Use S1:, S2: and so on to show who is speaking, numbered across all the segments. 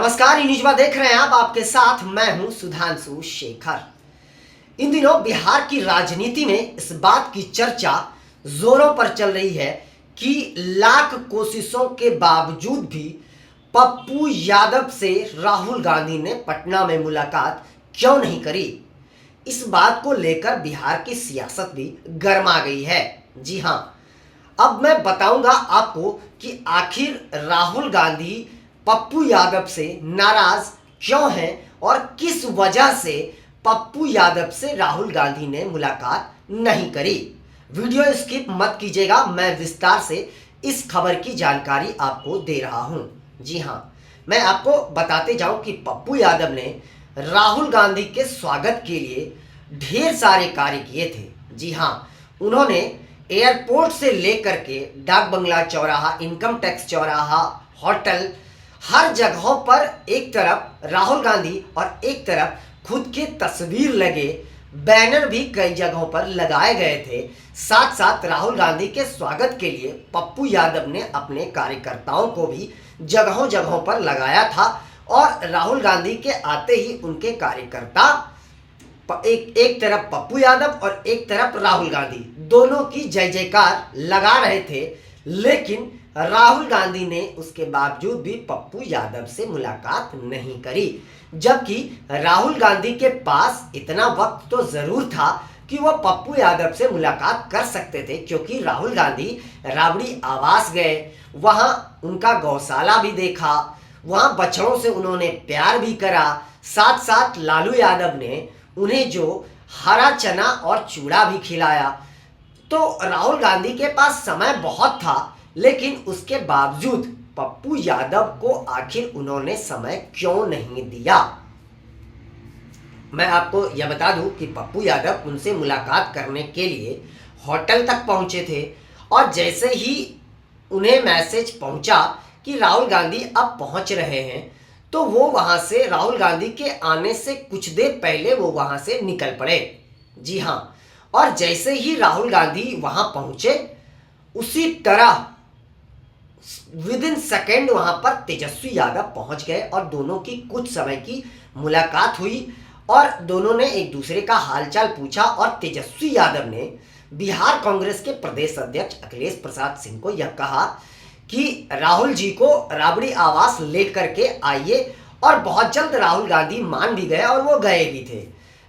S1: नमस्कार, न्यूज़ देख रहे हैं आप। आपके साथ मैं हूं सुधांशु शेखर। इन दिनों बिहार की राजनीति में इस बात की चर्चा जोरों पर चल रही है कि लाख कोशिशों के बावजूद भी पप्पू यादव से राहुल गांधी ने पटना में मुलाकात क्यों नहीं करी। इस बात को लेकर बिहार की सियासत भी गर्मा गई है। जी हां, अब मैं बताऊंगा आपको कि आखिर राहुल गांधी पप्पू यादव से नाराज क्यों हैं और किस वजह से पप्पू यादव से राहुल गांधी ने मुलाकात नहीं करी। वीडियो स्किप मत कीजिएगा, मैं विस्तार से इस खबर की जानकारी आपको दे रहा हूं। जी हां, मैं आपको बताते जाऊं कि पप्पू यादव ने राहुल गांधी के स्वागत के लिए ढेर सारे कार्य किए थे। जी हां, उन्होंने एयरपोर्ट से लेकर के डाक बंगला चौराहा, इनकम टैक्स चौराहा, होटल, हर जगहों पर एक तरफ राहुल गांधी और एक तरफ खुद के तस्वीर लगे बैनर भी कई जगहों पर लगाए गए थे। साथ साथ राहुल गांधी के स्वागत के लिए पप्पू यादव ने अपने कार्यकर्ताओं को भी जगहों जगहों पर लगाया था और राहुल गांधी के आते ही उनके कार्यकर्ता एक तरफ पप्पू यादव और एक तरफ राहुल गांधी, दोनों की जय जयकार लगा रहे थे। लेकिन राहुल गांधी ने उसके बावजूद भी पप्पू यादव से मुलाकात नहीं करी, जबकि राहुल गांधी के पास इतना वक्त तो जरूर था कि वह पप्पू यादव से मुलाकात कर सकते थे, क्योंकि राहुल गांधी राबड़ी आवास गए, वहां उनका गौशाला भी देखा, वहां बछड़ों से उन्होंने प्यार भी करा। साथ साथ लालू यादव ने उन्हें जो हरा चना और चूड़ा भी खिलाया। तो राहुल गांधी के पास समय बहुत था, लेकिन उसके बावजूद पप्पू यादव को आखिर उन्होंने समय क्यों नहीं दिया। मैं आपको यह बता दूं कि पप्पू यादव उनसे मुलाकात करने के लिए होटल तक पहुंचे थे और जैसे ही उन्हें मैसेज पहुंचा कि राहुल गांधी अब पहुंच रहे हैं, तो वो वहां से राहुल गांधी के आने से कुछ देर पहले वो वहां से निकल पड़े। जी हां, और जैसे ही राहुल गांधी वहां पहुंचे, उसी तरह विद इन सेकेंड वहां पर तेजस्वी यादव पहुंच गए और दोनों की कुछ समय की मुलाकात हुई और दोनों ने एक दूसरे का हालचाल पूछा। और तेजस्वी यादव ने बिहार कांग्रेस के प्रदेश अध्यक्ष अखिलेश प्रसाद सिंह को यह कहा कि राहुल जी को राबड़ी आवास लेकर के आइए, और बहुत जल्द राहुल गांधी मान भी गए और वो गए भी थे।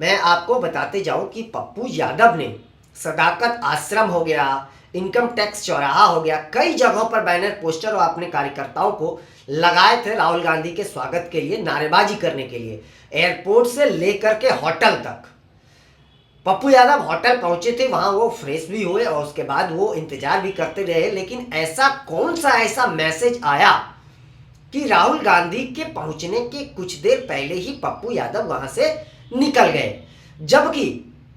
S1: मैं आपको बताते जाऊं कि पप्पू यादव ने सदाकत आश्रम हो गया, इनकम टैक्स चौराहा हो गया, कई जगहों पर बैनर पोस्टर और अपने कार्यकर्ताओं को लगाए थे राहुल गांधी के स्वागत के लिए, नारेबाजी करने के लिए। एयरपोर्ट से लेकर के होटल तक पप्पू यादव होटल पहुंचे थे, वहां वो फ्रेश भी हुए और उसके बाद वो इंतजार भी करते रहे। लेकिन ऐसा कौन सा ऐसा मैसेज आया कि राहुल गांधी के पहुंचने के कुछ देर पहले ही पप्पू यादव वहां से निकल गए, जबकि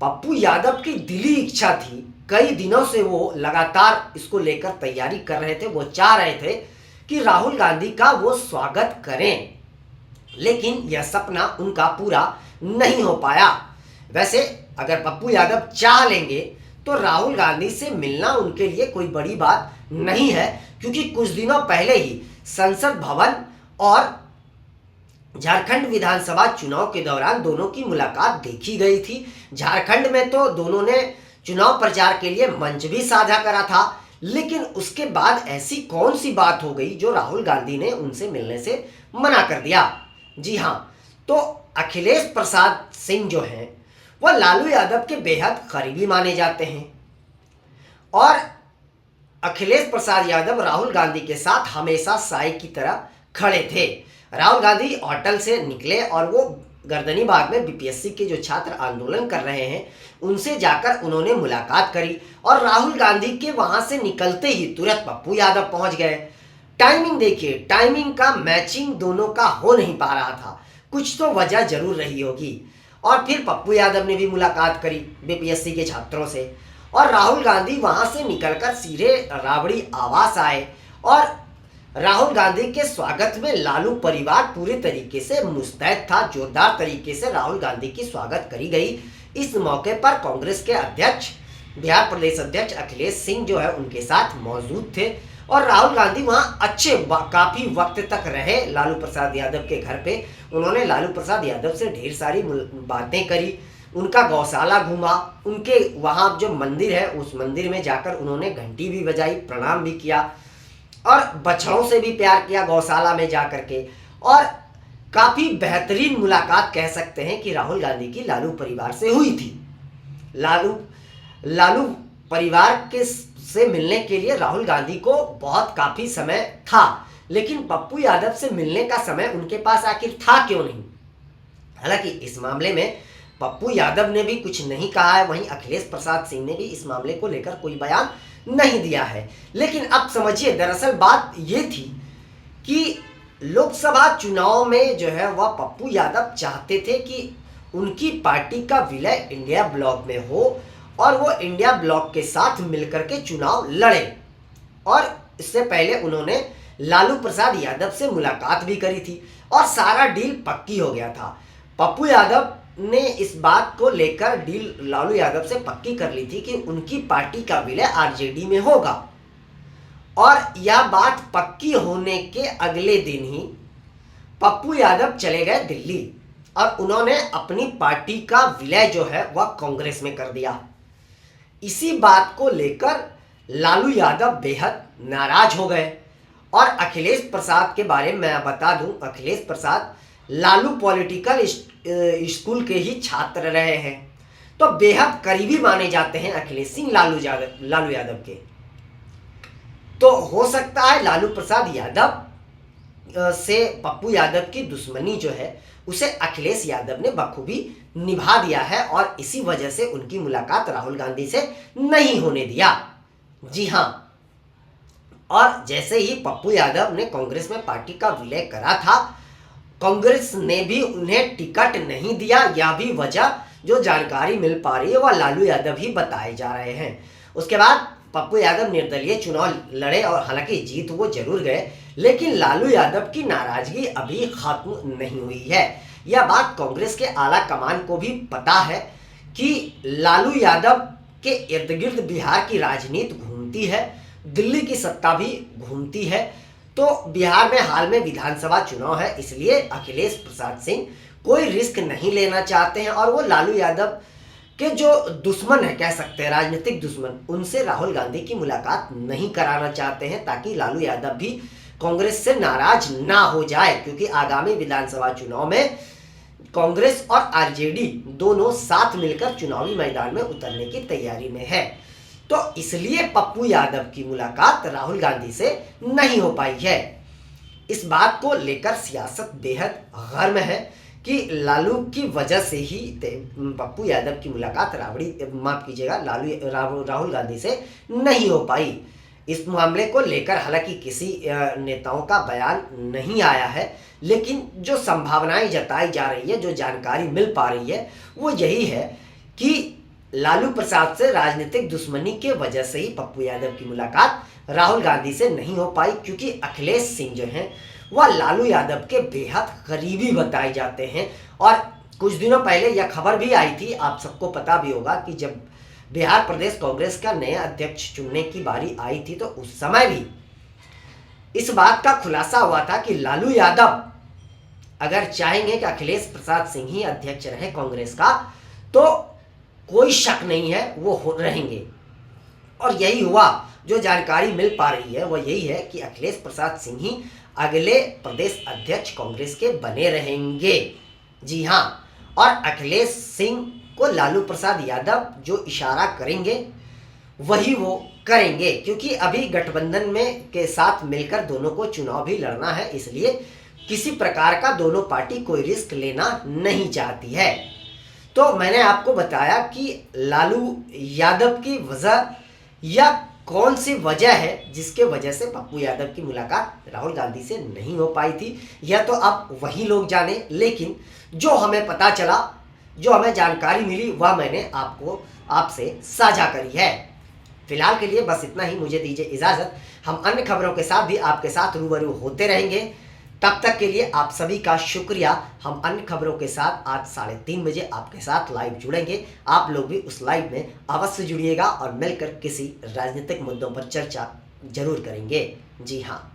S1: पप्पू यादव की दिली इच्छा थी, कई दिनों से वो लगातार इसको लेकर तैयारी कर रहे थे, वो चाह रहे थे कि राहुल गांधी का वो स्वागत करें, लेकिन यह सपना उनका पूरा नहीं हो पाया। वैसे अगर पप्पू यादव चाह लेंगे तो राहुल गांधी से मिलना उनके लिए कोई बड़ी बात नहीं है, क्योंकि कुछ दिनों पहले ही संसद भवन और झारखंड विधानसभा चुनाव के दौरान दोनों की मुलाकात देखी गई थी। झारखंड में तो दोनों ने चुनाव प्रचार के लिए मंच भी साझा करा था, लेकिन उसके बाद ऐसी कौन सी बात हो गई जो राहुल गांधी ने उनसे मिलने से मना कर दिया। जी हां, तो अखिलेश प्रसाद सिंह जो हैं वह लालू यादव के बेहद करीबी माने जाते हैं और अखिलेश प्रसाद यादव राहुल गांधी के साथ हमेशा साई की तरह खड़े थे। राहुल गांधी होटल से निकले और वो गर्दनी बाग में बीपीएससी के जो छात्र आंदोलन कर रहे हैं उनसे जाकर उन्होंने मुलाकात करी और राहुल गांधी के वहां से निकलते ही तुरंत पप्पू यादव पहुंच गए। टाइमिंग देखिए, टाइमिंग का मैचिंग दोनों का हो नहीं पा रहा था, कुछ तो वजह जरूर रही होगी। और फिर पप्पू यादव ने भी मुलाकात करी बीपीएससी के छात्रों से और राहुल गांधी वहां से निकलकर सीधे राबड़ी आवास आए और राहुल गांधी के स्वागत में लालू परिवार पूरे तरीके से मुस्तैद था। जोरदार तरीके से राहुल गांधी की स्वागत करी गई। इस मौके पर कांग्रेस के अध्यक्ष, बिहार प्रदेश अध्यक्ष अखिलेश सिंह जो है उनके साथ मौजूद थे और राहुल गांधी वहाँ काफ़ी वक्त तक रहे लालू प्रसाद यादव के घर पे। उन्होंने लालू प्रसाद यादव से ढेर सारी बातें करी, उनका गौशाला घूमा, उनके वहाँ जो मंदिर है उस मंदिर में जाकर उन्होंने घंटी भी बजाई, प्रणाम भी किया और बछड़ों से भी प्यार किया गौशाला में जा कर के। और काफ़ी बेहतरीन मुलाकात कह सकते हैं कि राहुल गांधी की लालू परिवार से हुई थी। लालू परिवार के से मिलने के लिए राहुल गांधी को बहुत काफ़ी समय था, लेकिन पप्पू यादव से मिलने का समय उनके पास आखिर था क्यों नहीं। हालांकि इस मामले में पप्पू यादव ने भी कुछ नहीं कहा है, वहीं अखिलेश प्रसाद सिंह ने भी इस मामले को लेकर कोई बयान नहीं दिया है। लेकिन अब समझिए, दरअसल बात ये थी कि लोकसभा चुनाव में जो है वह पप्पू यादव चाहते थे कि उनकी पार्टी का विलय इंडिया ब्लॉक में हो और वो इंडिया ब्लॉक के साथ मिलकर के चुनाव लड़े। और इससे पहले उन्होंने लालू प्रसाद यादव से मुलाकात भी करी थी और सारा डील पक्की हो गया था। पप्पू यादव ने इस बात को लेकर डील लालू यादव से पक्की कर ली थी कि उनकी पार्टी का विलय आरजेडी में होगा। और यह बात पक्की होने के अगले दिन ही पप्पू यादव चले गए दिल्ली और उन्होंने अपनी पार्टी का विलय जो है वह कांग्रेस में कर दिया। इसी बात को लेकर लालू यादव बेहद नाराज हो गए। और अखिलेश प्रसाद के बारे में मैं बता दूं, अखिलेश प्रसाद लालू पॉलिटिकल स्कूल के ही छात्र रहे हैं, तो बेहद करीबी माने जाते हैं अखिलेश सिंह लालू यादव के। तो हो सकता है लालू प्रसाद यादव से पप्पू यादव की दुश्मनी जो है उसे अखिलेश यादव ने बखूबी निभा दिया है और इसी वजह से उनकी मुलाकात राहुल गांधी से नहीं होने दिया। जी हाँ, और जैसे ही पप्पू यादव ने कांग्रेस में पार्टी का विलय करा था, कांग्रेस ने भी उन्हें टिकट नहीं दिया। यह भी वजह जो जानकारी मिल पा रही है वह लालू यादव ही बताए जा रहे हैं। उसके बाद पप्पू यादव निर्दलीय चुनाव लड़े और हालांकि जीत वो जरूर गए, लेकिन लालू यादव की नाराजगी अभी खत्म नहीं हुई है। यह बात कांग्रेस के आला कमान को भी पता है कि लालू यादव के इर्द गिर्द बिहार की राजनीति घूमती है, दिल्ली की सत्ता भी घूमती है। तो बिहार में हाल में विधानसभा चुनाव है, इसलिए अखिलेश प्रसाद सिंह कोई रिस्क नहीं लेना चाहते हैं और वो लालू यादव के जो दुश्मन है, कह सकते हैं राजनीतिक दुश्मन, उनसे राहुल गांधी की मुलाकात नहीं कराना चाहते हैं ताकि लालू यादव भी कांग्रेस से नाराज ना हो जाए। क्योंकि आगामी विधानसभा चुनाव में कांग्रेस और आरजेडी दोनों साथ मिलकर चुनावी मैदान में उतरने की तैयारी में है। तो इसलिए पप्पू यादव की मुलाकात राहुल गांधी से नहीं हो पाई है। इस बात को लेकर सियासत बेहद गर्म है कि लालू की वजह से ही पप्पू यादव की मुलाकात राहुल गांधी से नहीं हो पाई। इस मामले को लेकर हालांकि किसी नेताओं का बयान नहीं आया है, लेकिन जो संभावनाएं जताई जा रही है, जो जानकारी मिल पा रही है, वो यही है कि लालू प्रसाद से राजनीतिक दुश्मनी के वजह से ही पप्पू यादव की मुलाकात राहुल गांधी से नहीं हो पाई। क्योंकि अखिलेश सिंह जो हैं वह लालू यादव के बेहद करीबी बताए जाते हैं। और कुछ दिनों पहले यह खबर भी आई थी, आप सबको पता भी होगा, कि जब बिहार प्रदेश कांग्रेस का नया अध्यक्ष चुनने की बारी आई थी तो उस समय भी इस बात का खुलासा हुआ था कि लालू यादव अगर चाहेंगे कि अखिलेश प्रसाद सिंह ही अध्यक्ष रहे कांग्रेस का, तो कोई शक नहीं है वो रहेंगे। और यही हुआ। जो जानकारी मिल पा रही है वह यही है कि अखिलेश प्रसाद सिंह ही अगले प्रदेश अध्यक्ष कांग्रेस के बने रहेंगे। जी हाँ, और अखिलेश सिंह को लालू प्रसाद यादव जो इशारा करेंगे वही वो करेंगे। क्योंकि अभी गठबंधन में के साथ मिलकर दोनों को चुनाव भी लड़ना है, इसलिए किसी प्रकार का दोनों पार्टी कोई रिस्क लेना नहीं चाहती है। तो मैंने आपको बताया कि लालू यादव की वजह या कौन सी वजह है जिसके वजह से पप्पू यादव की मुलाकात राहुल गांधी से नहीं हो पाई थी, यह तो अब वही लोग जाने। लेकिन जो हमें पता चला, जो हमें जानकारी मिली, वह मैंने आपसे साझा करी है। फिलहाल के लिए बस इतना ही, मुझे दीजिए इजाज़त। हम अन्य खबरों के साथ भी आपके साथ रूबरू होते रहेंगे। तब तक के लिए आप सभी का शुक्रिया। हम अन्य खबरों के साथ आज 3:30 बजे आपके साथ लाइव जुड़ेंगे। आप लोग भी उस लाइव में अवश्य जुड़िएगा और मिलकर किसी राजनीतिक मुद्दों पर चर्चा जरूर करेंगे। जी हाँ।